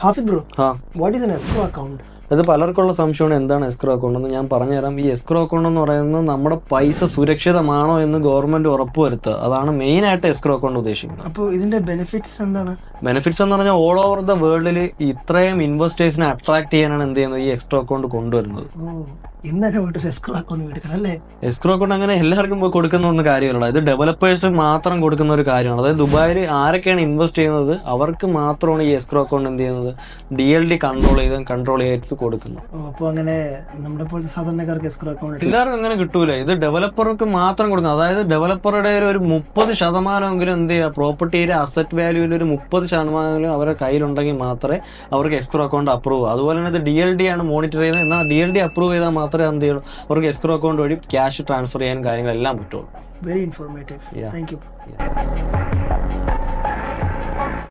Hafiz bro, what is an escrow account? അത് പലർക്കുള്ള സംശയമാണ് എന്താണ് എസ്ക്രോ അക്കൗണ്ട് എന്ന്. ഞാൻ പറഞ്ഞുതരാം. ഈ എസ്ക്രോ അക്കൗണ്ട് എന്ന് പറയുന്നത് നമ്മുടെ പൈസ സുരക്ഷിതമാണോ എന്ന് ഗവൺമെന്റ് ഉറപ്പുവരുത്തുക. അതാണ് മെയിൻ ആയിട്ട് എസ്ക്രോ അക്കൗണ്ട് ഉദ്ദേശിക്കുന്നത്. അപ്പോൾ ഇതിന്റെ ബെനിഫിറ്റ്സ് എന്താണ്? ബെനിഫിറ്റ്സ് എന്ന് പറഞ്ഞാൽ ഓൾ ഓവർ ദ വേൾഡിൽ ഇത്രയും ഇൻവെസ്റ്റേഴ്സിനെ അട്രാക്ട് ചെയ്യാനാണ് എന്ത് ചെയ്യുന്നത് ഈ എസ്ക്രോ അക്കൗണ്ട് കൊണ്ടുവരുന്നത്. ഇന്നലെ പോയിട്ട് എസ്ക്രോ അക്കൗണ്ട് എടുക്കണം അല്ലേ? എസ്ക്രോ അക്കൗണ്ട് അങ്ങനെ എല്ലാവർക്കും പോയി കൊടുക്കുന്ന ഒന്നും കാര്യമല്ല. ഇത് ഡെവലപ്പേഴ്സ് മാത്രം കൊടുക്കുന്ന ഒരു കാര്യമാണ്. അതായത് ദുബായിൽ ആരൊക്കെയാണ് ഇൻവെസ്റ്റ് ചെയ്യുന്നത് അവർക്ക് മാത്രമാണ് ഈ എസ്ക്രോ അക്കൗണ്ട് എന്ത് ചെയ്യുന്നത് DLD കൺട്രോൾ ചെയ്ത് കൊടുക്കുന്നത്. അപ്പോൾ അങ്ങനെ നമ്മുടെ പോലത്തെ സാധാരണക്കാർക്ക് എസ്ക്രോ അക്കൗണ്ട് എല്ലാവർക്കും അങ്ങനെ കിട്ടൂല. ഇത് ഡെവലപ്പർക്ക് മാത്രം കൊടുക്കുന്നത്. അതായത് ഡെവലപ്പറുടെ ഒരു 30% എന്ത് ചെയ്യുക, പ്രോപ്പർട്ടിയുടെ അസറ്റ് വാല്യൂവിൽ ഒരു 30% അവരുടെ കയ്യിലുണ്ടെങ്കിൽ മാത്രമേ അവർക്ക് എസ്ക്രോ അക്കൗണ്ട് അപ്രൂവ്. അതുപോലെ തന്നെ ഇത് DLD ആണ് മോണിറ്റർ ചെയ്യുന്നത്. എന്നാൽ DLD അപ്രൂവ് ചെയ്താൽ മാത്രമേ എന്ത് ചെയ്യുള്ളൂ അവർക്ക് എസ്ക്രോ അക്കൗണ്ട് വഴി ക്യാഷ് ട്രാൻസ്ഫർ ചെയ്യാൻ കാര്യങ്ങളെല്ലാം പറ്റുള്ളൂ. Very informative. Thank you.